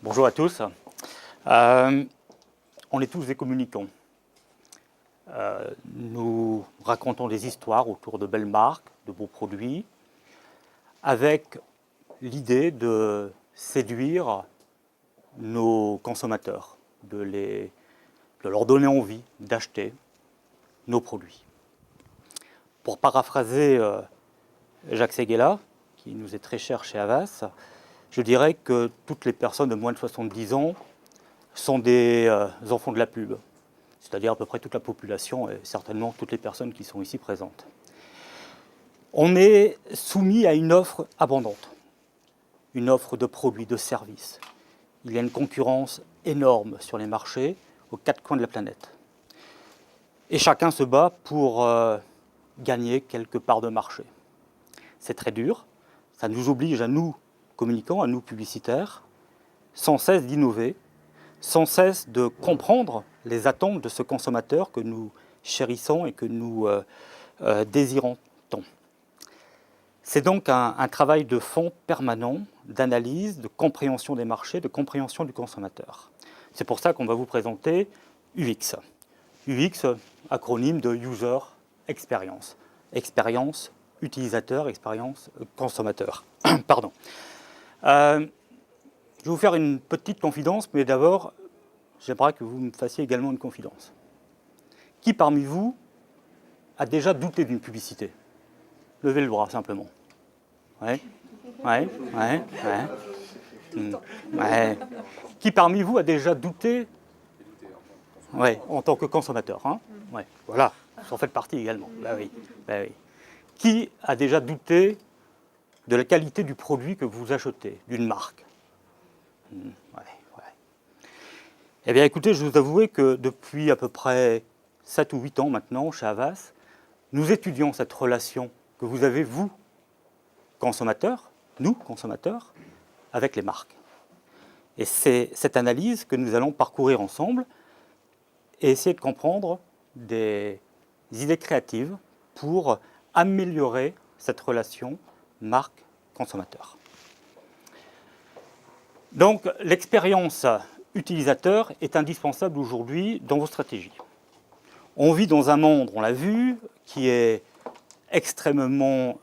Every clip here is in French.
Bonjour à tous. On est tous des communicants. Nous racontons des histoires autour de belles marques, de beaux produits, avec l'idée de séduire nos consommateurs, de leur donner envie d'acheter nos produits. Pour paraphraser Jacques Séguéla, qui nous est très cher chez Havas, je dirais que toutes les personnes de moins de 70 ans sont des enfants de la pub, c'est-à-dire à peu près toute la population et certainement toutes les personnes qui sont ici présentes. On est soumis à une offre abondante, une offre de produits, de services. Il y a une concurrence énorme sur les marchés aux quatre coins de la planète. Et chacun se bat pour gagner quelque part de marché. C'est très dur, ça nous oblige à nous, communicants, à nous, publicitaires, sans cesse d'innover, sans cesse de comprendre les attentes de ce consommateur que nous chérissons et que nous désirons tant. C'est donc un travail de fond permanent, d'analyse, de compréhension des marchés, de compréhension du consommateur. C'est pour ça qu'on va vous présenter UX. UX, acronyme de User Experience. Expérience utilisateur, expérience consommateur. Pardon. Je vais vous faire une petite confidence, mais d'abord, j'aimerais que vous me fassiez également une confidence. Qui parmi vous a déjà douté d'une publicité? Levez le bras, simplement. Ouais. Qui parmi vous a déjà douté en tant que consommateur, hein? Ouais, voilà, vous en faites partie également. Bah oui. Qui a déjà douté de la qualité du produit que vous achetez, d'une marque? Eh bien, écoutez, je vous avouer que depuis à peu près 7 ou 8 ans maintenant, chez Havas, nous étudions cette relation que vous avez, vous, consommateurs, nous, consommateurs, avec les marques. Et c'est cette analyse que nous allons parcourir ensemble et essayer de comprendre des idées créatives pour améliorer cette relation marque-consommateur. Donc, l'expérience utilisateur est indispensable aujourd'hui dans vos stratégies. On vit dans un monde, on l'a vu, qui est extrêmement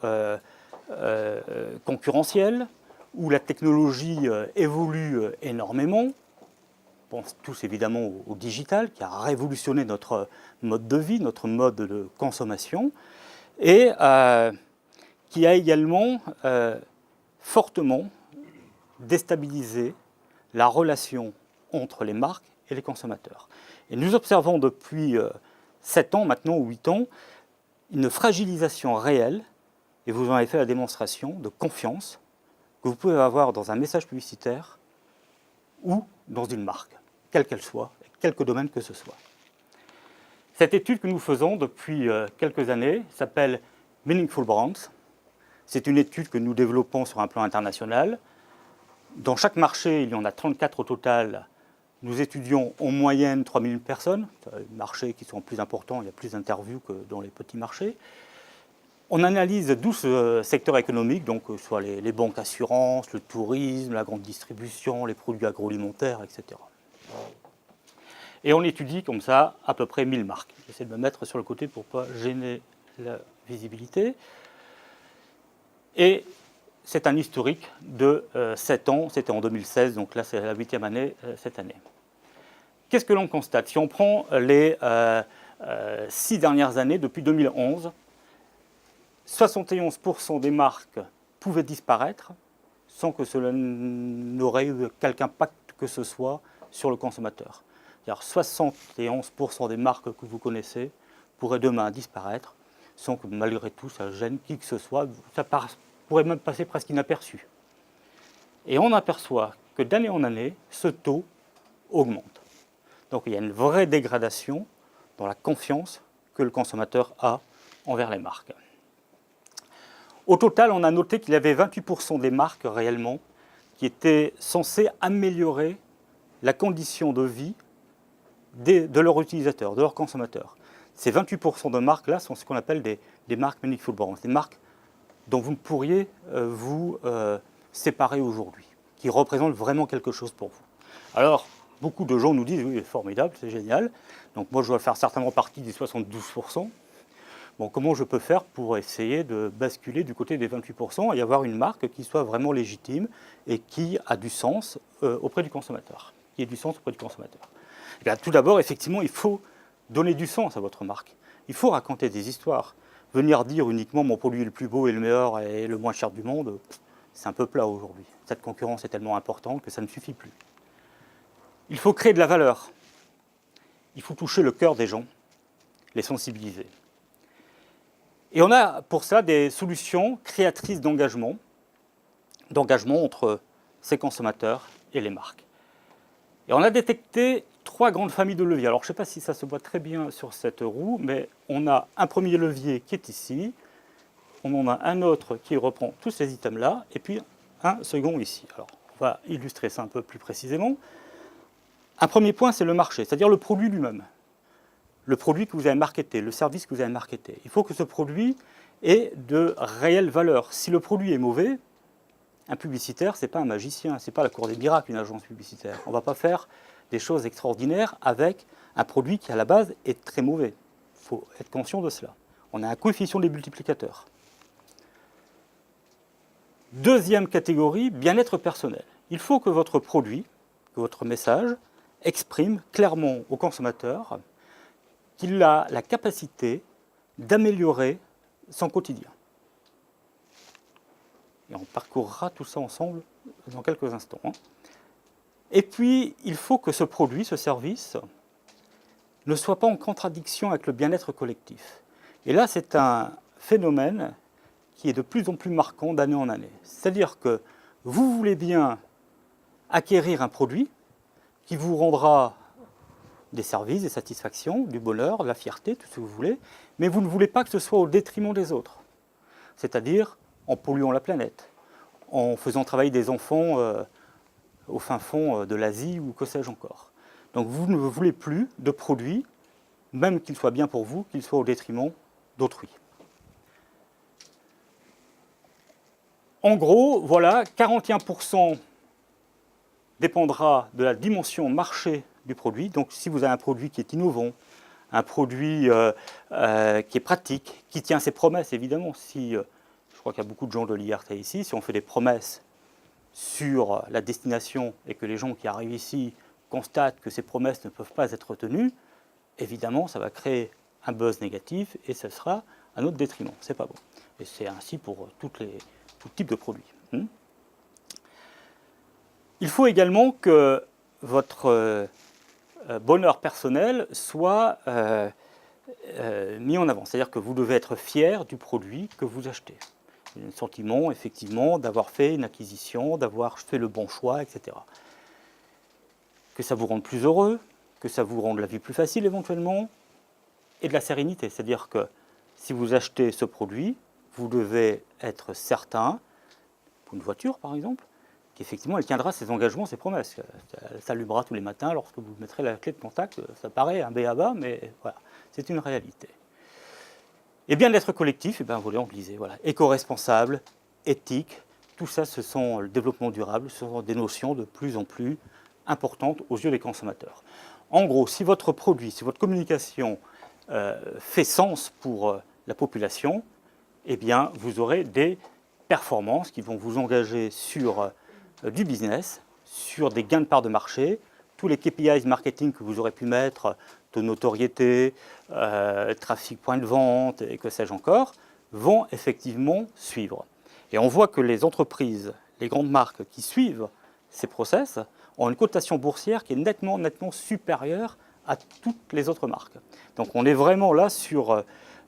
concurrentiel, où la technologie évolue énormément. On pense tous évidemment au digital, qui a révolutionné notre mode de vie, notre mode de consommation, et qui a également fortement déstabilisé la relation entre les marques et les consommateurs. Et nous observons depuis 7 ans maintenant, ou 8 ans, une fragilisation réelle, et vous en avez fait la démonstration, de confiance que vous pouvez avoir dans un message publicitaire ou dans une marque, quelle qu'elle soit, quelque domaine que ce soit. Cette étude que nous faisons depuis quelques années s'appelle Meaningful Brands. C'est une étude que nous développons sur un plan international. Dans chaque marché, il y en a 34 au total. Nous étudions en moyenne 3000 personnes. Les marchés qui sont plus importants, il y a plus d'interviews que dans les petits marchés. On analyse 12 secteurs économiques, donc soit les banques assurances, le tourisme, la grande distribution, les produits agroalimentaires, etc. Et on étudie comme ça à peu près 1000 marques. J'essaie de me mettre sur le côté pour ne pas gêner la visibilité. Et c'est un historique de 7 ans, c'était en 2016, donc là c'est la 8e année cette année. Qu'est-ce que l'on constate? Si on prend les 6 dernières années, depuis 2011, 71% des marques pouvaient disparaître sans que cela n'aurait eu quelque impact que ce soit sur le consommateur. C'est-à-dire 71% des marques que vous connaissez pourraient demain disparaître sans que malgré tout ça gêne qui que ce soit. Ça pourrait même passer presque inaperçu. Et on aperçoit que d'année en année, ce taux augmente. Donc il y a une vraie dégradation dans la confiance que le consommateur a envers les marques. Au total, on a noté qu'il y avait 28% des marques réellement qui étaient censées améliorer la condition de vie de leurs utilisateurs, de leurs consommateurs. Ces 28% de marques-là sont ce qu'on appelle des marques Meaningful Brands, des marques dont vous pourriez vous séparer aujourd'hui, qui représentent vraiment quelque chose pour vous. Alors, beaucoup de gens nous disent, oui, c'est formidable, c'est génial. Donc moi, je dois faire certainement partie des 72%. Bon, comment je peux faire pour essayer de basculer du côté des 28% et avoir une marque qui soit vraiment légitime et qui a du sens auprès du consommateur, qui ait du sens auprès du consommateur. Eh bien, tout d'abord, effectivement, il faut donner du sens à votre marque. Il faut raconter des histoires. Venir dire uniquement mon produit est le plus beau et le meilleur et le moins cher du monde, c'est un peu plat aujourd'hui. Cette concurrence est tellement importante que ça ne suffit plus. Il faut créer de la valeur. Il faut toucher le cœur des gens, les sensibiliser. Et on a pour ça des solutions créatrices d'engagement entre ces consommateurs et les marques. Et on a détecté 3 grandes familles de leviers. Alors je ne sais pas si ça se voit très bien sur cette roue, mais on a un premier levier qui est ici, on en a un autre qui reprend tous ces items-là, et puis un second ici. Alors on va illustrer ça un peu plus précisément. Un premier point, c'est le marché, c'est-à-dire le produit lui-même. Le produit que vous avez marketé, le service que vous avez marketé. Il faut que ce produit ait de réelle valeur. Si le produit est mauvais, un publicitaire, ce n'est pas un magicien, ce n'est pas la cour des miracles, une agence publicitaire. On ne va pas faire des choses extraordinaires avec un produit qui, à la base, est très mauvais. Il faut être conscient de cela. On a un coefficient des multiplicateurs. Deuxième catégorie, bien-être personnel. Il faut que votre produit, que votre message, exprime clairement au consommateur qu'il a la capacité d'améliorer son quotidien. Et on parcourra tout ça ensemble dans quelques instants. Et puis, il faut que ce produit, ce service, ne soit pas en contradiction avec le bien-être collectif. Et là, c'est un phénomène qui est de plus en plus marquant d'année en année. C'est-à-dire que vous voulez bien acquérir un produit qui vous rendra des services, des satisfactions, du bonheur, de la fierté, tout ce que vous voulez, mais vous ne voulez pas que ce soit au détriment des autres. C'est-à-dire en polluant la planète, en faisant travailler des enfants au fin fond de l'Asie ou que sais-je encore. Donc vous ne voulez plus de produits, même qu'ils soient bien pour vous, qu'ils soient au détriment d'autrui. En gros, voilà, 41% dépendra de la dimension marché du produit. Donc si vous avez un produit qui est innovant, un produit qui est pratique, qui tient ses promesses, évidemment. Si, je crois qu'il y a beaucoup de gens de l'IRT ici, si on fait des promesses sur la destination et que les gens qui arrivent ici constatent que ces promesses ne peuvent pas être tenues, évidemment, ça va créer un buzz négatif et ce sera à notre détriment. C'est pas bon. Et c'est ainsi pour tout type de produits. Il faut également que votre bonheur personnel soit mis en avant. C'est-à-dire que vous devez être fier du produit que vous achetez. Un sentiment, effectivement, d'avoir fait une acquisition, d'avoir fait le bon choix, etc. Que ça vous rende plus heureux, que ça vous rende la vie plus facile éventuellement, et de la sérénité. C'est-à-dire que si vous achetez ce produit, vous devez être certain, pour une voiture par exemple, qu'effectivement elle tiendra ses engagements, ses promesses. Elle s'allumera tous les matins lorsque vous mettrez la clé de contact. Ça paraît un b.a.-ba, mais voilà, c'est une réalité. Et bien-être collectif, vous l'avez disait, voilà, éco-responsable, éthique, tout ça, ce sont le développement durable, ce sont des notions de plus en plus importantes aux yeux des consommateurs. En gros, si votre produit, si votre communication fait sens pour la population, eh bien, vous aurez des performances qui vont vous engager sur du business, sur des gains de part de marché, tous les KPIs marketing que vous aurez pu mettre, de notoriété, trafic point de vente et que sais-je encore, vont effectivement suivre. Et on voit que les entreprises, les grandes marques qui suivent ces process ont une cotation boursière qui est nettement supérieure à toutes les autres marques. Donc on est vraiment là sur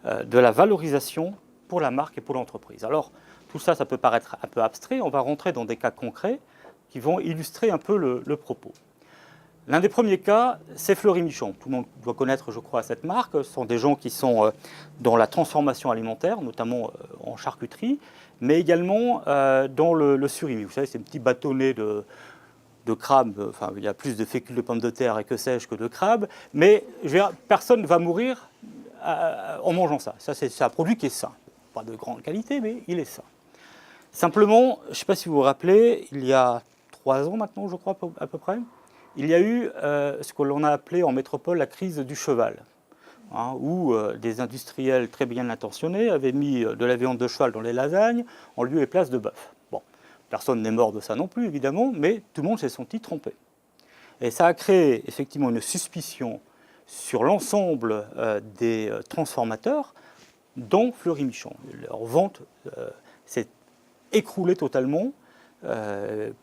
de la valorisation pour la marque et pour l'entreprise. Alors tout ça, ça peut paraître un peu abstrait, on va rentrer dans des cas concrets qui vont illustrer un peu le propos. L'un des premiers cas, c'est Fleury Michon. Tout le monde doit connaître, je crois, cette marque. Ce sont des gens qui sont dans la transformation alimentaire, notamment en charcuterie, mais également dans le surimi. Vous savez, ces petits bâtonnets de crabes. Enfin, il y a plus de fécule de pommes de terre et que sais-je que de crabes, mais personne ne va mourir en mangeant ça. Ça, c'est un produit qui est sain. Pas de grande qualité, mais il est sain. Simplement, je ne sais pas si vous vous rappelez, il y a 3 ans maintenant, je crois, à peu près, Il y a eu ce que l'on a appelé en métropole la crise du cheval, hein, où des industriels très bien intentionnés avaient mis de la viande de cheval dans les lasagnes en lieu et place de bœuf. Bon, personne n'est mort de ça non plus, évidemment, mais tout le monde s'est senti trompé. Et ça a créé effectivement une suspicion sur l'ensemble des transformateurs, dont Fleury-Michon. Leur vente s'est écroulée totalement,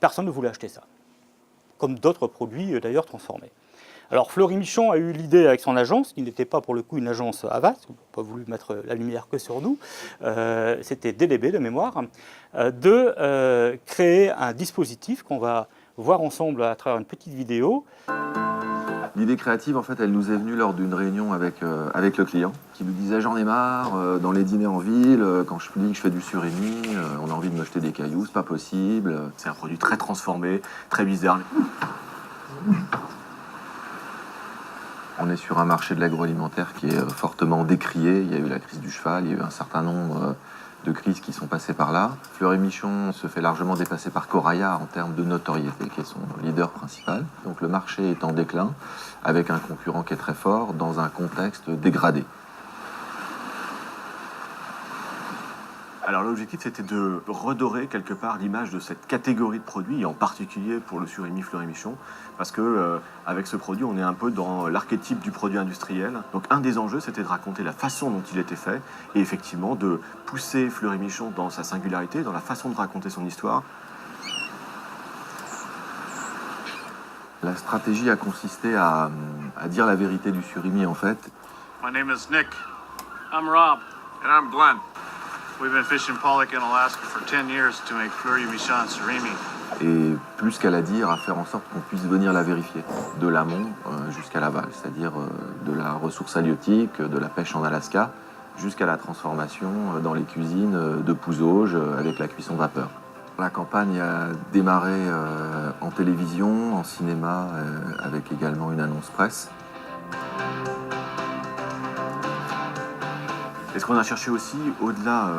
personne ne voulait acheter ça, comme d'autres produits d'ailleurs transformés. Alors Fleury-Michon a eu l'idée avec son agence, qui n'était pas pour le coup une agence Havas, on n'a pas voulu mettre la lumière que sur nous, c'était DDB de mémoire, de créer un dispositif qu'on va voir ensemble à travers une petite vidéo. L'idée créative, en fait, elle nous est venue lors d'une réunion avec le client, qui nous disait « j'en ai marre, dans les dîners en ville, quand je dis que je fais du surimi, on a envie de me jeter des cailloux, c'est pas possible. » C'est un produit très transformé, très bizarre. On est sur un marché de l'agroalimentaire qui est fortement décrié. Il y a eu la crise du cheval, il y a eu un certain nombre de crises qui sont passées par là. Fleury-Michon se fait largement dépasser par Coraya en termes de notoriété, qui est son leader principal. Donc le marché est en déclin, avec un concurrent qui est très fort, dans un contexte dégradé. Alors l'objectif, c'était de redorer quelque part l'image de cette catégorie de produits, et en particulier pour le surimi Fleury-Michon, parce que avec ce produit, on est un peu dans l'archétype du produit industriel. Donc un des enjeux, c'était de raconter la façon dont il était fait, et effectivement de pousser Fleury-Michon dans sa singularité, dans la façon de raconter son histoire. La stratégie a consisté à dire la vérité du surimi, en fait. My name is Nick. I'm Rob. And I'm Glenn. We've been fishing pollock in Alaska for 10 years to make Fleury-Michon surimi. Et plus qu'à la dire, à faire en sorte qu'on puisse venir la vérifier, de l'amont jusqu'à l'aval, c'est-à-dire de la ressource halieutique, de la pêche en Alaska, jusqu'à la transformation dans les cuisines de Pouzauges avec la cuisson vapeur. La campagne a démarré en télévision, en cinéma, avec également une annonce presse. Et ce qu'on a cherché aussi, au-delà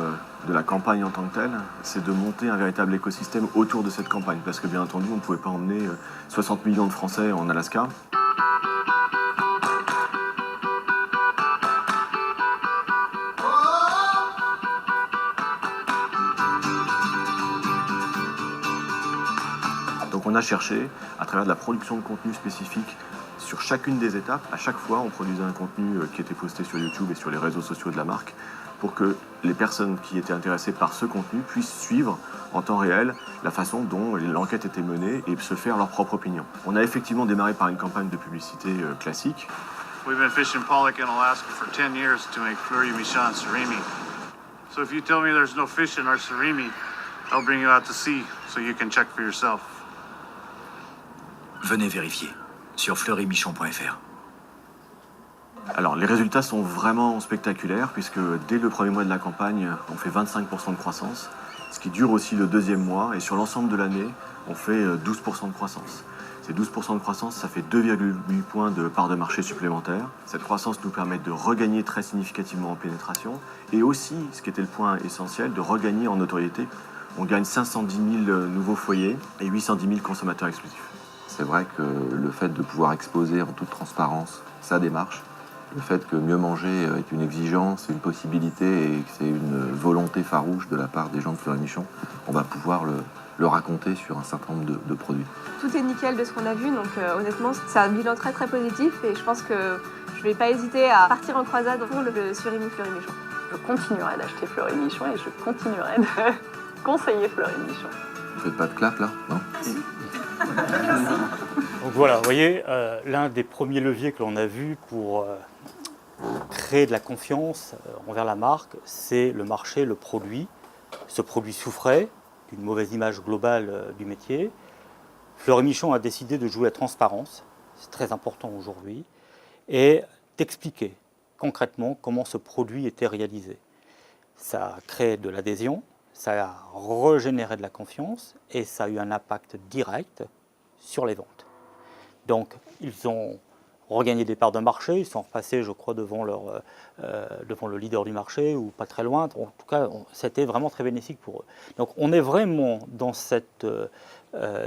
de la campagne en tant que telle, c'est de monter un véritable écosystème autour de cette campagne. Parce que bien entendu, on ne pouvait pas emmener 60 millions de Français en Alaska. Donc on a cherché, à travers de la production de contenu spécifique, sur chacune des étapes, à chaque fois, on produisait un contenu qui était posté sur YouTube et sur les réseaux sociaux de la marque pour que les personnes qui étaient intéressées par ce contenu puissent suivre en temps réel la façon dont l'enquête était menée et se faire leur propre opinion. On a effectivement démarré par une campagne de publicité classique. We've been fishing pollock in Alaska for 10 years to make Fleury-Michon surimi. So if you tell me there's no fish in our surimi, I'll bring you out to sea so you can check for yourself. Venez vérifier sur fleurymichon.fr. Alors les résultats sont vraiment spectaculaires puisque dès le premier mois de la campagne, on fait 25% de croissance, ce qui dure aussi le deuxième mois, et sur l'ensemble de l'année, on fait 12% de croissance. Ces 12% de croissance, ça fait 2,8 points de part de marché supplémentaire. Cette croissance nous permet de regagner très significativement en pénétration et aussi, ce qui était le point essentiel, de regagner en notoriété. On gagne 510 000 nouveaux foyers et 810 000 consommateurs exclusifs. C'est vrai que le fait de pouvoir exposer en toute transparence sa démarche, le fait que mieux manger est une exigence, une possibilité et que c'est une volonté farouche de la part des gens de Fleury-Michon, on va pouvoir le raconter sur un certain nombre de produits. Tout est nickel de ce qu'on a vu, donc honnêtement c'est un bilan très très positif et je pense que je vais pas hésiter à partir en croisade pour le surimi Fleury-Michon. Je continuerai d'acheter Fleury-Michon et je continuerai de conseiller Fleury-Michon. Vous faites pas de clap là, non? Donc voilà, vous voyez, l'un des premiers leviers que l'on a vu pour créer de la confiance envers la marque, c'est le marché, le produit. Ce produit souffrait d'une mauvaise image globale du métier. Fleury-Michon a décidé de jouer à transparence, c'est très important aujourd'hui, et d'expliquer concrètement comment ce produit était réalisé. Ça a créé de l'adhésion, ça a régénéré de la confiance et ça a eu un impact direct sur les ventes. Donc, ils ont regagné des parts de marché, ils sont repassés, je crois, devant le leader du marché, ou pas très loin. En tout cas, c'était vraiment très bénéfique pour eux. Donc, on est vraiment dans cette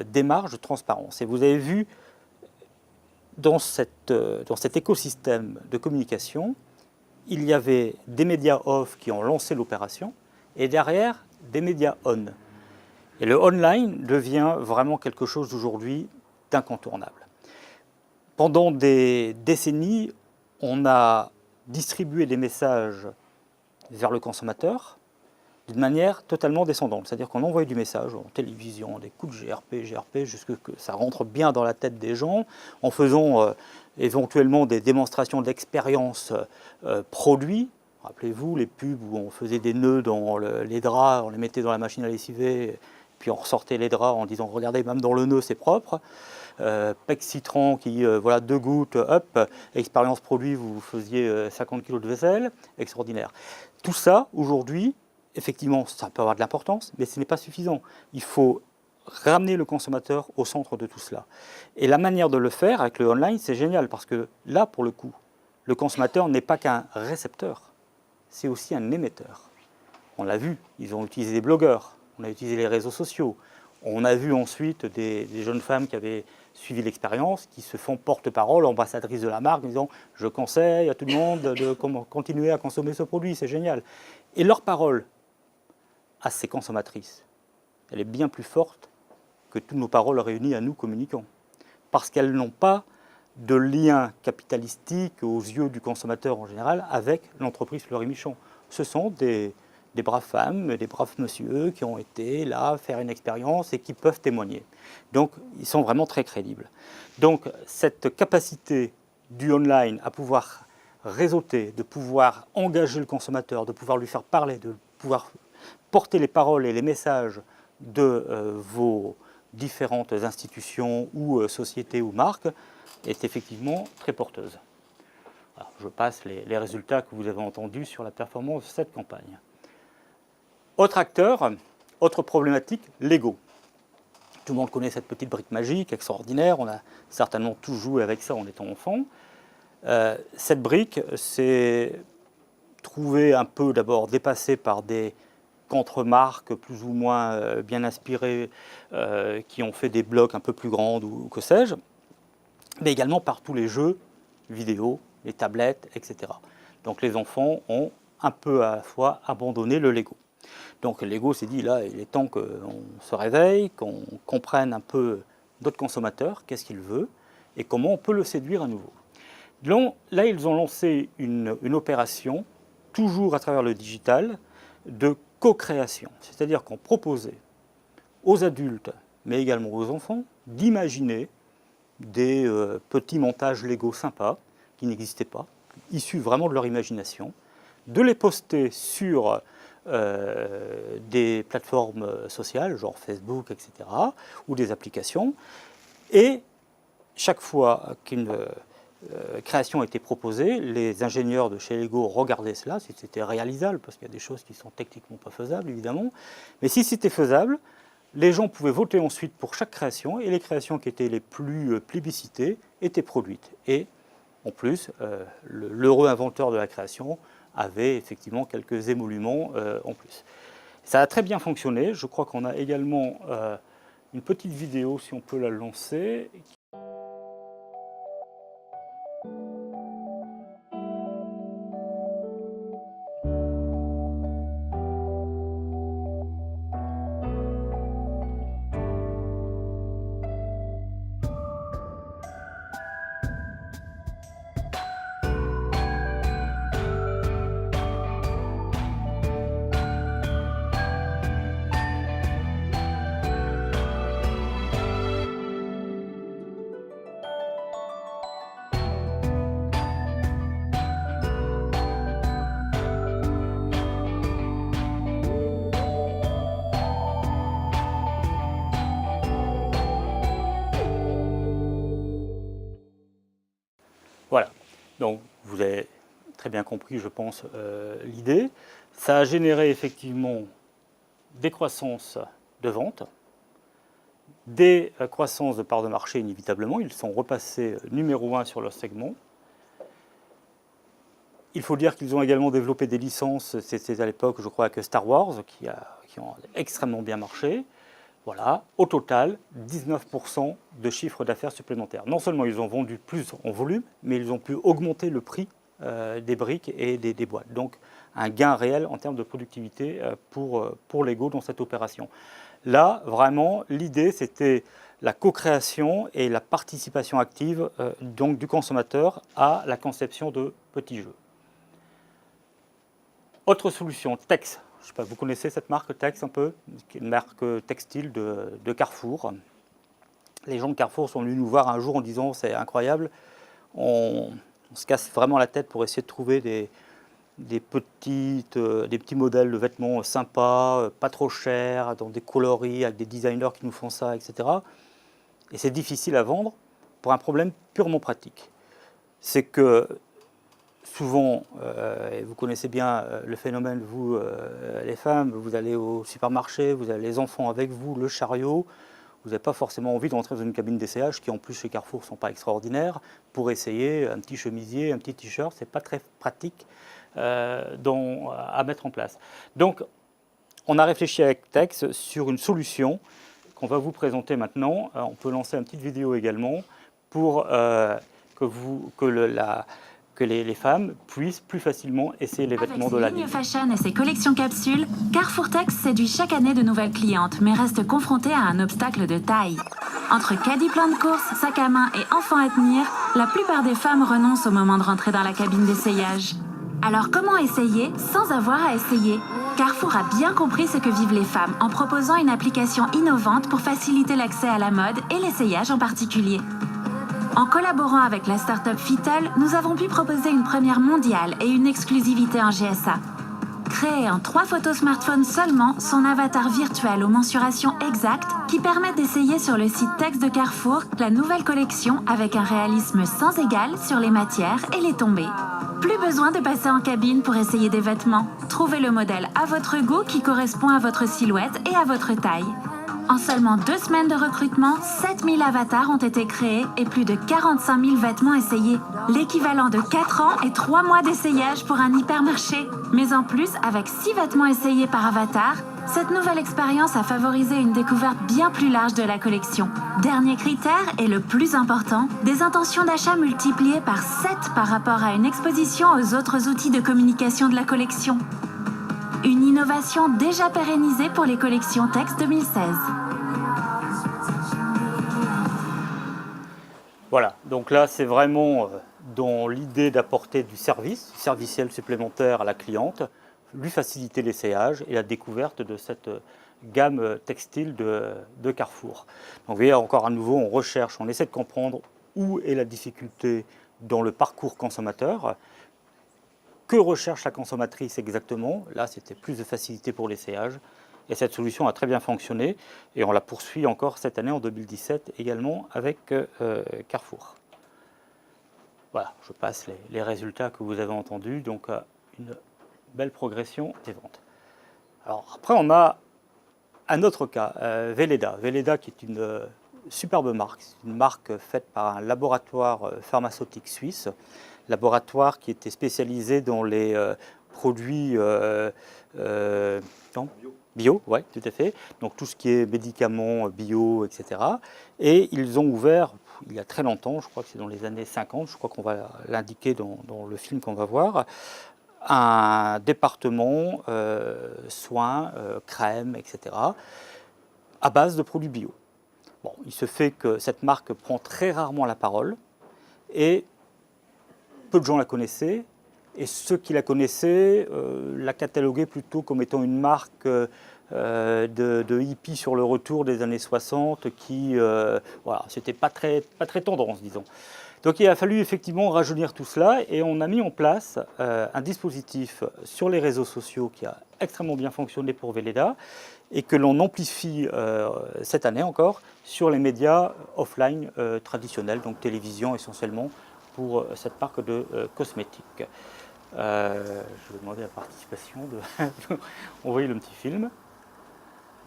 démarche de transparence. Et vous avez vu dans cet écosystème de communication, il y avait des médias off qui ont lancé l'opération et derrière des médias on. Et le online devient vraiment quelque chose d'aujourd'hui d'incontournable. Pendant des décennies, on a distribué des messages vers le consommateur d'une manière totalement descendante. C'est-à-dire qu'on envoyait du message en télévision, des coups de GRP, jusqu'à ce que ça rentre bien dans la tête des gens, en faisant éventuellement des démonstrations d'expérience produits. Rappelez-vous les pubs où on faisait des nœuds dans les draps, on les mettait dans la machine à lessiver, puis on ressortait les draps en disant « Regardez, même dans le nœud, c'est propre ». Pexcitran qui, voilà, 2 gouttes, hop, expérience produit, vous faisiez 50 kg de vaisselle, extraordinaire. Tout ça, aujourd'hui, effectivement, ça peut avoir de l'importance, mais ce n'est pas suffisant. Il faut ramener le consommateur au centre de tout cela. Et la manière de le faire avec le online, c'est génial, parce que là, pour le coup, le consommateur n'est pas qu'un récepteur, c'est aussi un émetteur. On l'a vu, ils ont utilisé des blogueurs, on a utilisé les réseaux sociaux, on a vu ensuite des jeunes femmes qui avaient suivi l'expérience, qui se font porte-parole, ambassadrices de la marque, en disant « Je conseille à tout le monde de continuer à consommer ce produit, c'est génial ». Et leur parole à ces consommatrices, elle est bien plus forte que toutes nos paroles réunies à nous communicants. Parce qu'elles n'ont pas de lien capitalistique aux yeux du consommateur en général avec l'entreprise Fleury Michon. Ce sont des braves femmes, des braves messieurs qui ont été là faire une expérience et qui peuvent témoigner. Donc, ils sont vraiment très crédibles. Donc, cette capacité du online à pouvoir réseauter, de pouvoir engager le consommateur, de pouvoir lui faire parler, de pouvoir porter les paroles et les messages de vos différentes institutions ou sociétés ou marques est effectivement très porteuse. Alors, je passe les résultats que vous avez entendus sur la performance de cette campagne. Autre acteur, autre problématique, Lego. Tout le monde connaît cette petite brique magique extraordinaire, on a certainement tous joué avec ça en étant enfant. Cette brique s'est trouvée un peu d'abord dépassée par des contre-marques plus ou moins bien inspirées qui ont fait des blocs un peu plus grandes ou que sais-je, mais également par tous les jeux vidéo, les tablettes, etc. Donc les enfants ont un peu à la fois abandonné le Lego. Donc Lego s'est dit, là, il est temps qu'on se réveille, qu'on comprenne un peu notre consommateur, qu'est-ce qu'il veut, et comment on peut le séduire à nouveau. Donc, là, ils ont lancé une opération, toujours à travers le digital, de co-création. C'est-à-dire qu'on proposait aux adultes, mais également aux enfants, d'imaginer des petits montages Lego sympas, qui n'existaient pas, issus vraiment de leur imagination, de les poster sur des plateformes sociales, genre Facebook, etc., ou des applications. Et chaque fois qu'une création a été proposée, les ingénieurs de chez Lego regardaient cela, si c'était réalisable, parce qu'il y a des choses qui sont techniquement pas faisables, évidemment. Mais si c'était faisable, les gens pouvaient voter ensuite pour chaque création, et les créations qui étaient les plus plébiscitées étaient produites. Et en plus, l'heureux inventeur de la création avait effectivement quelques émoluments en plus. Ça a très bien fonctionné. Je crois qu'on a également une petite vidéo, si on peut la lancer. Voilà, donc vous avez très bien compris, je pense, l'idée. Ça a généré effectivement des croissances de vente, des croissances de parts de marché inévitablement. Ils sont repassés numéro 1 sur leur segment. Il faut dire qu'ils ont également développé des licences, c'était à l'époque, je crois, avec Star Wars, qui ont extrêmement bien marché. Voilà, au total, 19% de chiffre d'affaires supplémentaire. Non seulement ils ont vendu plus en volume, mais ils ont pu augmenter le prix des briques et des boîtes. Donc un gain réel en termes de productivité pour Lego dans cette opération. Là, vraiment, l'idée, c'était la co-création et la participation active donc, du consommateur à la conception de petits jeux. Autre solution, Tex. Je sais pas, vous connaissez cette marque Tex un peu, une marque textile de Carrefour. Les gens de Carrefour sont venus nous voir un jour en disant c'est incroyable, on se casse vraiment la tête pour essayer de trouver des petits modèles de vêtements sympas, pas trop chers, dans des coloris, avec des designers qui nous font ça, etc. Et c'est difficile à vendre pour un problème purement pratique. C'est que souvent, et vous connaissez bien le phénomène, vous, les femmes, vous allez au supermarché, vous avez les enfants avec vous, le chariot, vous n'avez pas forcément envie de rentrer dans une cabine d'essayage qui, en plus, chez Carrefour, ne sont pas extraordinaires, pour essayer un petit chemisier, un petit t-shirt, ce n'est pas très pratique à mettre en place. Donc, on a réfléchi avec Tex sur une solution qu'on va vous présenter maintenant. On peut lancer une petite vidéo également pour que les femmes puissent plus facilement essayer les vêtements de la ligne. Avec ses lignes fashion et ses collections capsules, Carrefour Tex séduit chaque année de nouvelles clientes, mais reste confronté à un obstacle de taille. Entre caddie plein de courses, sacs à main et enfants à tenir, la plupart des femmes renoncent au moment de rentrer dans la cabine d'essayage. Alors comment essayer sans avoir à essayer? Carrefour a bien compris ce que vivent les femmes en proposant une application innovante pour faciliter l'accès à la mode et l'essayage en particulier. En collaborant avec la start-up Fittle, nous avons pu proposer une première mondiale et une exclusivité en GSA. Créé en 3 photos smartphones seulement, son avatar virtuel aux mensurations exactes qui permettent d'essayer sur le site Tex de Carrefour la nouvelle collection avec un réalisme sans égal sur les matières et les tombées. Plus besoin de passer en cabine pour essayer des vêtements. Trouvez le modèle à votre goût qui correspond à votre silhouette et à votre taille. En seulement 2 semaines de recrutement, 7000 avatars ont été créés et plus de 45 000 vêtements essayés. L'équivalent de 4 ans et 3 mois d'essayage pour un hypermarché. Mais en plus, avec 6 vêtements essayés par avatar, cette nouvelle expérience a favorisé une découverte bien plus large de la collection. Dernier critère, et le plus important, des intentions d'achat multipliées par 7 par rapport à une exposition aux autres outils de communication de la collection. Une innovation déjà pérennisée pour les collections Tex 2016. Voilà, donc là c'est vraiment dans l'idée d'apporter du serviciel supplémentaire à la cliente, lui faciliter l'essayage et la découverte de cette gamme textile de Carrefour. Donc vous voyez, encore à nouveau, on recherche, on essaie de comprendre où est la difficulté dans le parcours consommateur. Que recherche la consommatrice exactement? Là, c'était plus de facilité pour l'essayage. Et cette solution a très bien fonctionné. Et on la poursuit encore cette année, en 2017, également avec Carrefour. Voilà, je passe les résultats que vous avez entendus. Donc, une belle progression des ventes. Alors, après, on a un autre cas, Velleda. Velleda, qui est une superbe marque. C'est une marque faite par un laboratoire pharmaceutique suisse. Laboratoire qui était spécialisé dans les produits bio, ouais, tout à fait. Donc tout ce qui est médicaments bio, etc. Et ils ont ouvert, il y a très longtemps, je crois que c'est dans les années 50, je crois qu'on va l'indiquer dans le film qu'on va voir, un département soins, crèmes, etc. à base de produits bio. Bon, il se fait que cette marque prend très rarement la parole et peu de gens la connaissaient, et ceux qui la connaissaient la cataloguaient plutôt comme étant une marque de hippie sur le retour des années 60 qui, voilà, c'était pas très tendance, disons. Donc il a fallu effectivement rajeunir tout cela et on a mis en place un dispositif sur les réseaux sociaux qui a extrêmement bien fonctionné pour Velleda et que l'on amplifie cette année encore sur les médias offline traditionnels, donc télévision essentiellement, pour cette marque de cosmétiques. Je vais demander la participation de envoyer le petit film.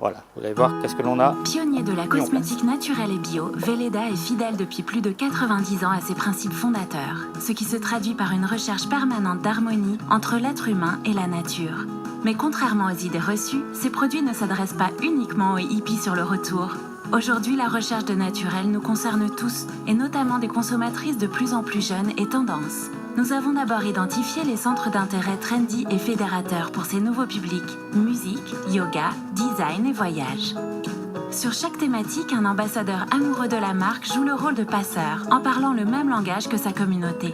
Voilà, vous allez voir qu'est-ce que l'on a. Pionnier de la cosmétique naturelle et bio, Velleda est fidèle depuis plus de 90 ans à ses principes fondateurs, ce qui se traduit par une recherche permanente d'harmonie entre l'être humain et la nature. Mais contrairement aux idées reçues, ces produits ne s'adressent pas uniquement aux hippies sur le retour. Aujourd'hui, la recherche de naturel nous concerne tous, et notamment des consommatrices de plus en plus jeunes et tendances. Nous avons d'abord identifié les centres d'intérêt trendy et fédérateurs pour ces nouveaux publics, musique, yoga, design et voyage. Sur chaque thématique, un ambassadeur amoureux de la marque joue le rôle de passeur, en parlant le même langage que sa communauté.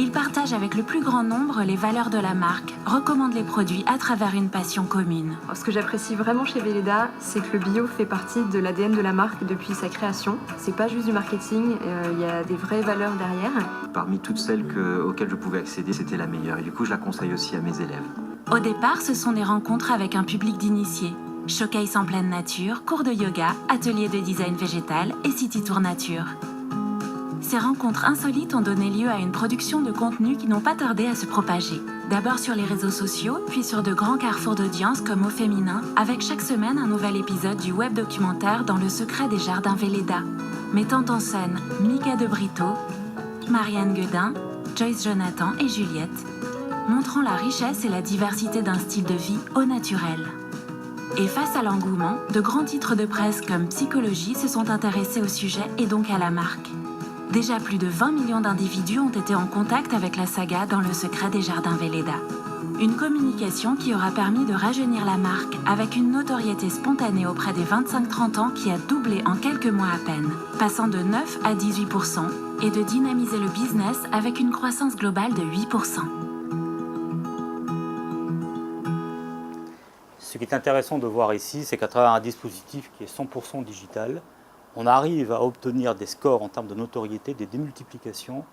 Il partage avec le plus grand nombre les valeurs de la marque, recommande les produits à travers une passion commune. Ce que j'apprécie vraiment chez Velleda, c'est que le bio fait partie de l'ADN de la marque depuis sa création. C'est pas juste du marketing, il y a des vraies valeurs derrière. Parmi toutes celles auxquelles je pouvais accéder, c'était la meilleure. Et du coup, je la conseille aussi à mes élèves. Au départ, ce sont des rencontres avec un public d'initiés. Showcase en pleine nature, cours de yoga, ateliers de design végétal et city tour nature. Ces rencontres insolites ont donné lieu à une production de contenus qui n'ont pas tardé à se propager. D'abord sur les réseaux sociaux, puis sur de grands carrefours d'audience comme Au Féminin, avec chaque semaine un nouvel épisode du web documentaire Dans le secret des jardins Velleda, mettant en scène Mika de Brito, Marianne Guedin, Joyce Jonathan et Juliette, montrant la richesse et la diversité d'un style de vie au naturel. Et face à l'engouement, de grands titres de presse comme Psychologie se sont intéressés au sujet et donc à la marque. Déjà plus de 20 millions d'individus ont été en contact avec la saga Dans le secret des jardins Velleda. Une communication qui aura permis de rajeunir la marque avec une notoriété spontanée auprès des 25-30 ans qui a doublé en quelques mois à peine, passant de 9 à 18%, et de dynamiser le business avec une croissance globale de 8%. Ce qui est intéressant de voir ici, c'est qu'à travers un dispositif qui est 100% digital, on arrive à obtenir des scores en termes de notoriété, des démultiplications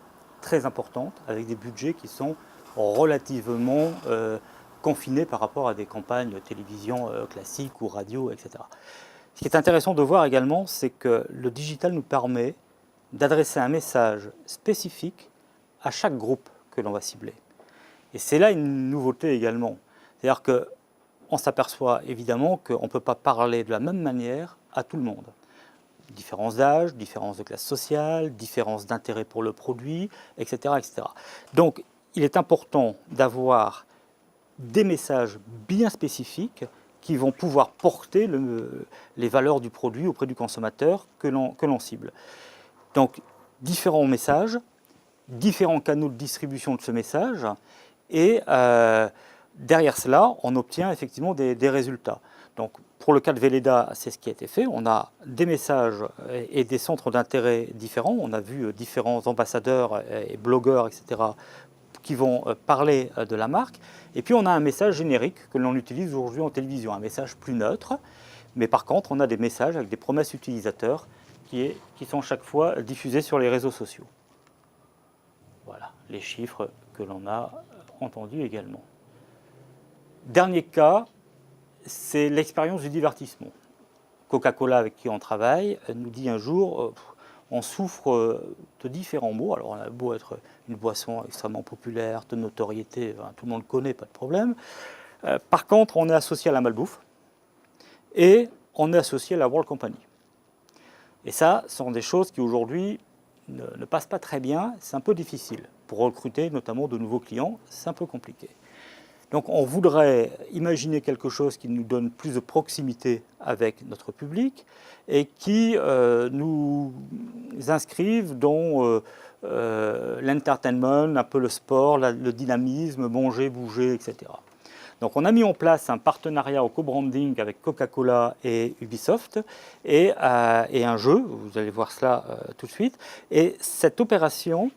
très importantes, avec des budgets qui sont relativement confinés par rapport à des campagnes télévision classiques ou radio, etc. Ce qui est intéressant de voir également, c'est que le digital nous permet d'adresser un message spécifique à chaque groupe que l'on va cibler. Et c'est là une nouveauté également. C'est-à-dire qu'on s'aperçoit évidemment qu'on ne peut pas parler de la même manière à tout le monde. Différences d'âge, différences de classe sociale, différences d'intérêt pour le produit, etc., etc. Donc, il est important d'avoir des messages bien spécifiques qui vont pouvoir porter les valeurs du produit auprès du consommateur que l'on cible. Donc, différents messages, différents canaux de distribution de ce message, et derrière cela, on obtient effectivement des résultats. Donc, pour le cas de Velleda, c'est ce qui a été fait. On a des messages et des centres d'intérêt différents. On a vu différents ambassadeurs et blogueurs, etc., qui vont parler de la marque. Et puis, on a un message générique que l'on utilise aujourd'hui en télévision, un message plus neutre. Mais par contre, on a des messages avec des promesses utilisateurs qui sont chaque fois diffusés sur les réseaux sociaux. Voilà les chiffres que l'on a entendus également. Dernier cas, c'est l'expérience du divertissement. Coca-Cola, avec qui on travaille, nous dit un jour on souffre de différents maux. Alors, on a beau être une boisson extrêmement populaire, de notoriété, tout le monde le connaît, pas de problème. Par contre, on est associé à la malbouffe et on est associé à la World Company. Et ça, ce sont des choses qui aujourd'hui ne passent pas très bien. C'est un peu difficile. Pour recruter notamment de nouveaux clients, c'est un peu compliqué. Donc on voudrait imaginer quelque chose qui nous donne plus de proximité avec notre public et qui nous inscrive dans l'entertainment, un peu le sport, le dynamisme, manger, bouger, etc. Donc on a mis en place un partenariat au co-branding avec Coca-Cola et Ubisoft et un jeu, vous allez voir cela tout de suite. Et cette opération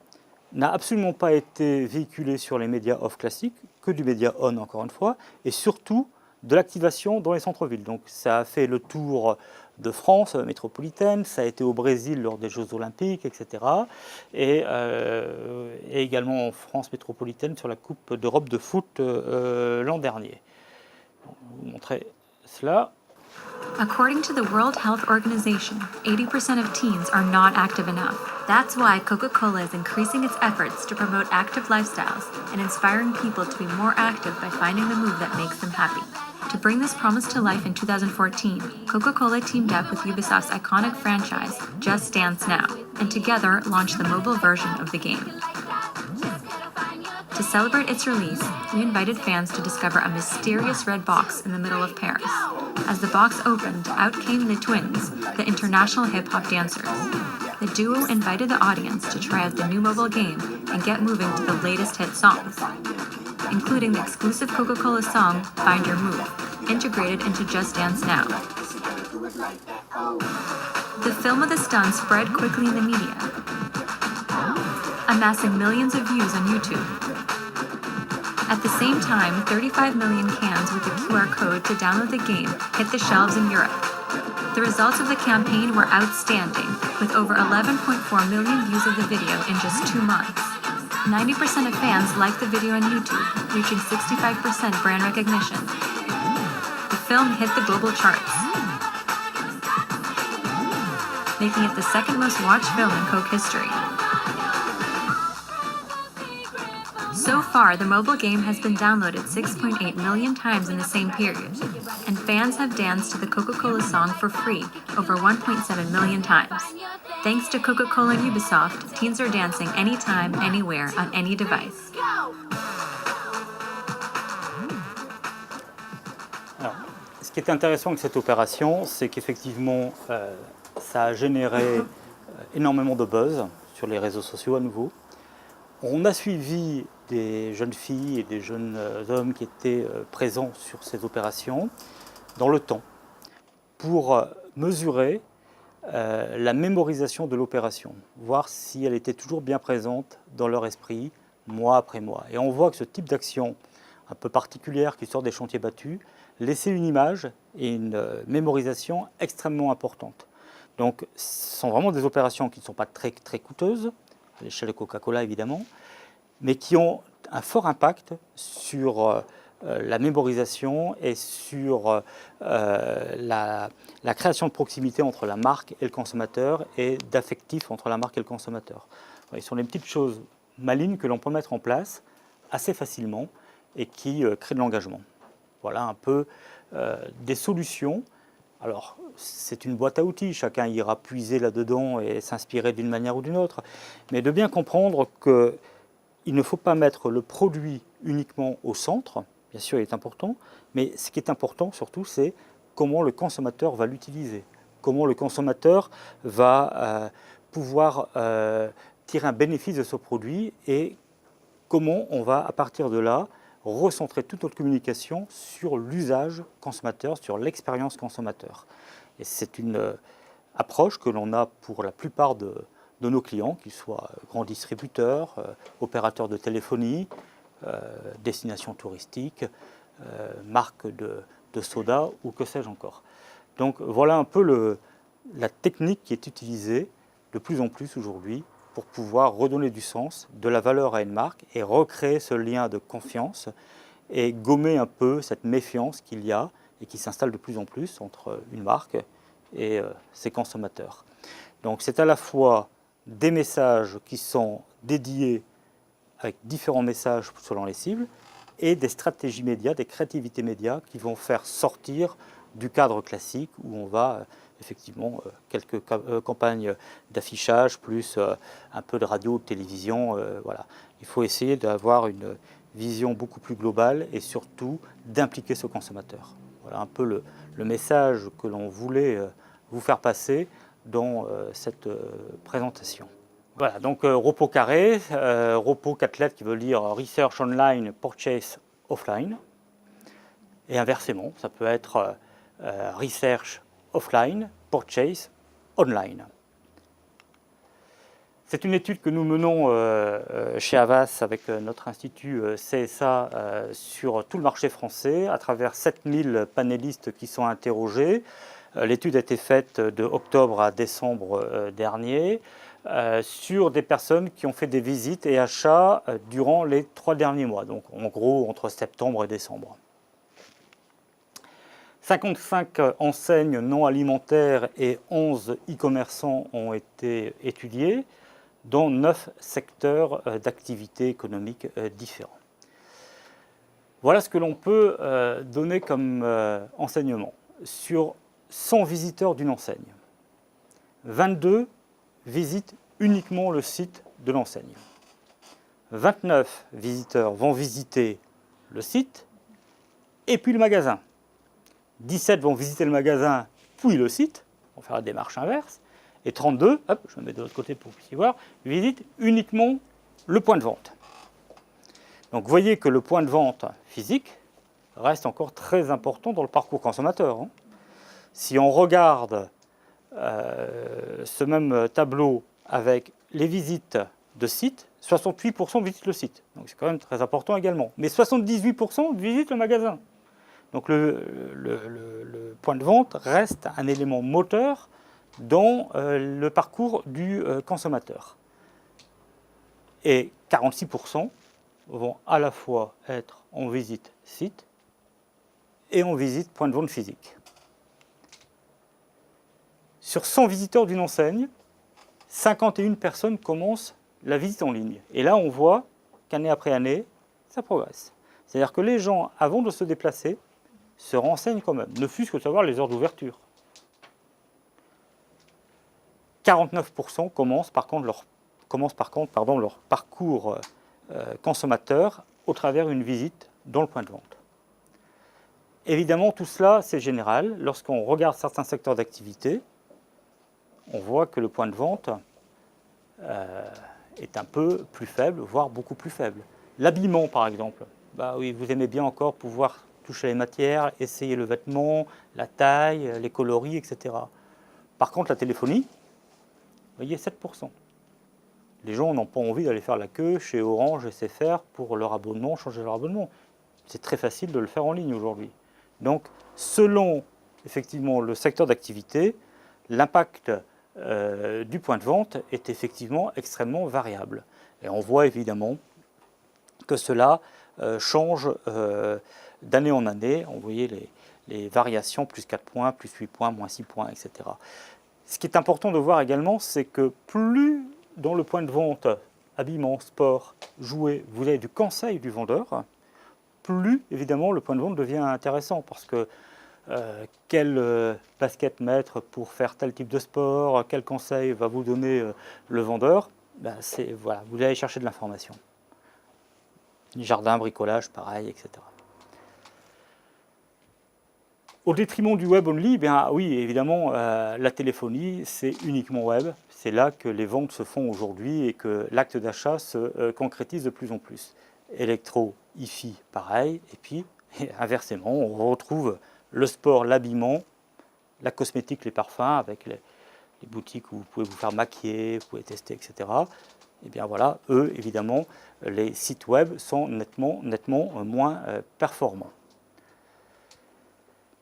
n'a absolument pas été véhiculée sur les médias off classiques, que du média on encore une fois, et surtout de l'activation dans les centres-villes. Donc ça a fait le tour de France métropolitaine, ça a été au Brésil lors des Jeux Olympiques, etc. Et également en France métropolitaine sur la Coupe d'Europe de foot l'an dernier. Je vais vous montrer cela. According to the World Health Organization, 80% of teens are not active enough. That's why Coca-Cola is increasing its efforts to promote active lifestyles and inspiring people to be more active by finding the move that makes them happy. To bring this promise to life in 2014, Coca-Cola teamed up with Ubisoft's iconic franchise, Just Dance Now, and together launched the mobile version of the game. To celebrate its release, we invited fans to discover a mysterious red box in the middle of Paris. As the box opened, out came the twins, the international hip-hop dancers. The duo invited the audience to try out the new mobile game and get moving to the latest hit songs, including the exclusive Coca-Cola song, Find Your Move, integrated into Just Dance Now. The film of the stunt spread quickly in the media, amassing millions of views on YouTube. At the same time, 35 million cans with a QR code to download the game hit the shelves in Europe. The results of the campaign were outstanding, with over 11.4 million views of the video in just 2 months. 90% of fans liked the video on YouTube, reaching 65% brand recognition. The film hit the global charts, making it the second most watched film in Coke history. So far, the mobile game has been downloaded 6.8 million times in the same period, and fans have danced to the Coca-Cola song for free over 1.7 million times. Thanks to Coca-Cola and Ubisoft, teens are dancing anytime, anywhere, on any device. Alors, ce qui est intéressant avec cette opération, c'est qu'effectivement, ça a généré énormément de buzz sur les réseaux sociaux à nouveau. On a suivi des jeunes filles et des jeunes hommes qui étaient présents sur ces opérations dans le temps pour mesurer la mémorisation de l'opération, voir si elle était toujours bien présente dans leur esprit mois après mois. Et on voit que ce type d'action un peu particulière qui sort des chantiers battus laissait une image et une mémorisation extrêmement importante. Donc ce sont vraiment des opérations qui ne sont pas très coûteuses, à l'échelle de Coca-Cola évidemment, mais qui ont un fort impact sur la mémorisation et sur la création de proximité entre la marque et le consommateur et d'affectif entre la marque et le consommateur. Ce sont des petites choses malignes que l'on peut mettre en place assez facilement et qui créent de l'engagement. Voilà un peu des solutions. Alors, c'est une boîte à outils, chacun ira puiser là-dedans et s'inspirer d'une manière ou d'une autre, mais de bien comprendre qu'il ne faut pas mettre le produit uniquement au centre, bien sûr il est important, mais ce qui est important surtout c'est comment le consommateur va l'utiliser, comment le consommateur va pouvoir tirer un bénéfice de ce produit et comment on va à partir de là recentrer toute notre communication sur l'usage consommateur, sur l'expérience consommateur. Et c'est une approche que l'on a pour la plupart de nos clients, qu'ils soient grands distributeurs, opérateurs de téléphonie, destinations touristiques, marques de soda ou que sais-je encore. Donc voilà un peu la technique qui est utilisée de plus en plus aujourd'hui pour pouvoir redonner du sens, de la valeur à une marque et recréer ce lien de confiance et gommer un peu cette méfiance qu'il y a et qui s'installe de plus en plus entre une marque et ses consommateurs. Donc c'est à la fois des messages qui sont dédiés avec différents messages selon les cibles et des stratégies médias, des créativités médias qui vont faire sortir du cadre classique où on va effectivement quelques campagnes d'affichage plus un peu de radio, de télévision. Voilà. Il faut essayer d'avoir une vision beaucoup plus globale et surtout d'impliquer ce consommateur. Voilà un peu le message que l'on voulait vous faire passer dans cette présentation. Voilà, donc repos carré, repos 4 lettres qui veut dire Research Online, Purchase Offline. Et inversement, ça peut être Research Offline, Purchase Online. C'est une étude que nous menons chez Havas avec notre institut CSA sur tout le marché français, à travers 7000 panélistes qui sont interrogés. L'étude a été faite de octobre à décembre dernier sur des personnes qui ont fait des visites et achats durant les 3 derniers mois, donc en gros entre septembre et décembre. 55 enseignes non alimentaires et 11 e-commerçants ont été étudiés dans 9 secteurs d'activité économique différents. Voilà ce que l'on peut donner comme enseignement. Sur 100 visiteurs d'une enseigne, 22 visitent uniquement le site de l'enseigne. 29 visiteurs vont visiter le site et puis le magasin. 17 vont visiter le magasin puis le site, on faire la démarche inverse. Et 32, hop, je me mets de l'autre côté pour que vous puissiez voir, visitent uniquement le point de vente. Donc vous voyez que le point de vente physique reste encore très important dans le parcours consommateur. Si on regarde ce même tableau avec les visites de site, 68% visitent le site. Donc c'est quand même très important également. Mais 78% visitent le magasin. Donc le point de vente reste un élément moteur dans le parcours du consommateur. Et 46% vont à la fois être en visite site et en visite point de vente physique. Sur 100 visiteurs d'une enseigne, 51 personnes commencent la visite en ligne. Et là, on voit qu'année après année, ça progresse. C'est-à-dire que les gens, avant de se déplacer, se renseignent quand même, ne fût-ce que de savoir les heures d'ouverture. 49% commencent par contre leur parcours consommateur au travers d'une visite dans le point de vente. Évidemment, tout cela, c'est général. Lorsqu'on regarde certains secteurs d'activité, on voit que le point de vente est un peu plus faible, voire beaucoup plus faible. L'habillement, par exemple. Bah oui, vous aimez bien encore pouvoir toucher les matières, essayer le vêtement, la taille, les coloris, etc. Par contre, la téléphonie, vous voyez, 7%. Les gens n'ont pas envie d'aller faire la queue chez Orange et SFR pour leur abonnement, changer leur abonnement. C'est très facile de le faire en ligne aujourd'hui. Donc, selon effectivement le secteur d'activité, l'impact du point de vente est effectivement extrêmement variable. Et on voit évidemment que cela change d'année en année. On voyait les variations, plus 4 points, plus 8 points, moins 6 points, etc. Ce qui est important de voir également, c'est que plus dans le point de vente, habillement, sport, jouets, vous avez du conseil du vendeur, plus évidemment le point de vente devient intéressant parce que quelle basket mettre pour faire tel type de sport, quel conseil va vous donner le vendeur, ben voilà, vous allez chercher de l'information. Jardin, bricolage, pareil, etc. Au détriment du web only, bien oui, évidemment, la téléphonie, c'est uniquement web. C'est là que les ventes se font aujourd'hui et que l'acte d'achat se concrétise de plus en plus. Électro, hi-fi, pareil. Et puis, inversement, on retrouve le sport, l'habillement, la cosmétique, les parfums, avec les boutiques où vous pouvez vous faire maquiller, vous pouvez tester, etc. Et bien voilà, eux, évidemment, les sites web sont nettement moins performants.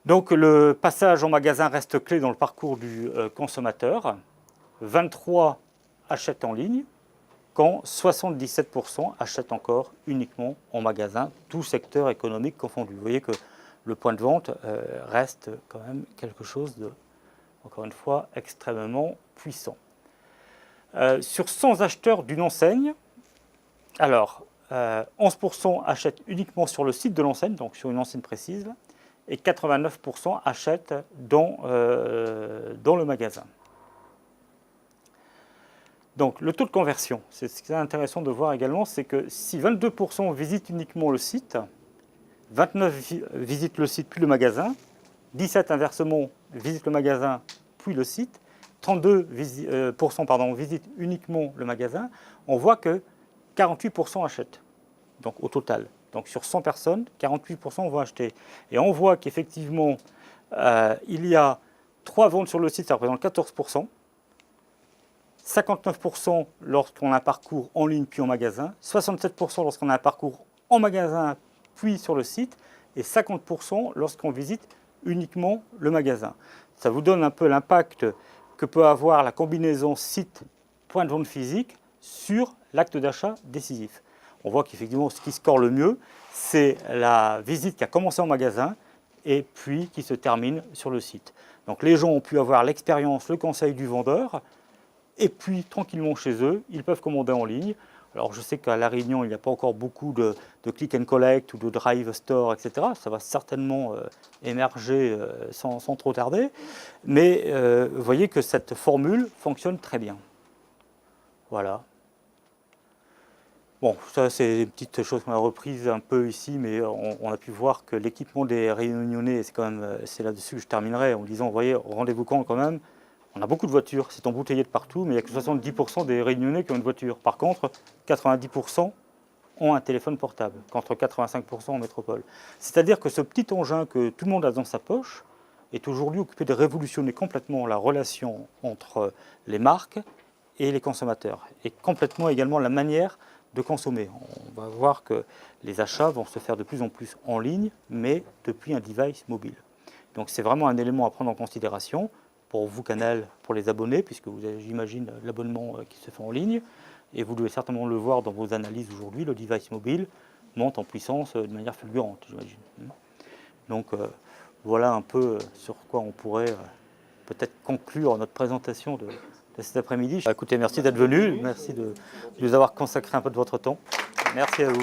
Donc le passage en magasin reste clé dans le parcours du consommateur. 23 achètent en ligne, quand 77% achètent encore uniquement en magasin, tout secteur économique confondu. Vous voyez que le point de vente reste quand même quelque chose de, encore une fois, extrêmement puissant. Sur 100 acheteurs d'une enseigne, alors 11% achètent uniquement sur le site de l'enseigne, donc sur une enseigne précise, et 89% achètent dans le magasin. Donc le taux de conversion, c'est ce qui est intéressant de voir également, c'est que si 22% visitent uniquement le site, 29 visitent le site puis le magasin, 17 inversement visitent le magasin puis le site, 32% visitent uniquement le magasin, on voit que 48% achètent, donc au total. Donc sur 100 personnes, 48% vont acheter. Et on voit qu'effectivement, il y a 3 ventes sur le site, ça représente 14%, 59% lorsqu'on a un parcours en ligne puis en magasin, 67% lorsqu'on a un parcours en magasin puis sur le site, et 50% lorsqu'on visite uniquement le magasin. Ça vous donne un peu l'impact que peut avoir la combinaison site-point de vente physique sur l'acte d'achat décisif. On voit qu'effectivement, ce qui score le mieux, c'est la visite qui a commencé en magasin et puis qui se termine sur le site. Donc les gens ont pu avoir l'expérience, le conseil du vendeur, et puis tranquillement chez eux, ils peuvent commander en ligne. Alors je sais qu'à La Réunion, il n'y a pas encore beaucoup de click and collect ou de drive store, etc. Ça va certainement émerger sans trop tarder. Mais vous voyez que cette formule fonctionne très bien. Voilà. Bon, ça c'est une petite chose qu'on a reprise un peu ici, mais on a pu voir que l'équipement des Réunionnais, c'est là-dessus que je terminerai en disant, vous voyez, rendez-vous compte quand même, on a beaucoup de voitures, c'est embouteillé de partout, mais il n'y a que 70% des Réunionnais qui ont une voiture. Par contre, 90% ont un téléphone portable, contre 85% en métropole. C'est-à-dire que ce petit engin que tout le monde a dans sa poche est aujourd'hui occupé de révolutionner complètement la relation entre les marques et les consommateurs, et complètement également la manière de consommer. On va voir que les achats vont se faire de plus en plus en ligne, mais depuis un device mobile. Donc c'est vraiment un élément à prendre en considération pour vous, Canal, pour les abonnés, puisque vous avez, j'imagine, l'abonnement qui se fait en ligne, et vous devez certainement le voir dans vos analyses aujourd'hui, le device mobile monte en puissance de manière fulgurante, j'imagine. Donc voilà un peu sur quoi on pourrait peut-être conclure notre présentation de cet après-midi. Écoutez, merci d'être venu, merci de nous avoir consacré un peu de votre temps. Merci à vous.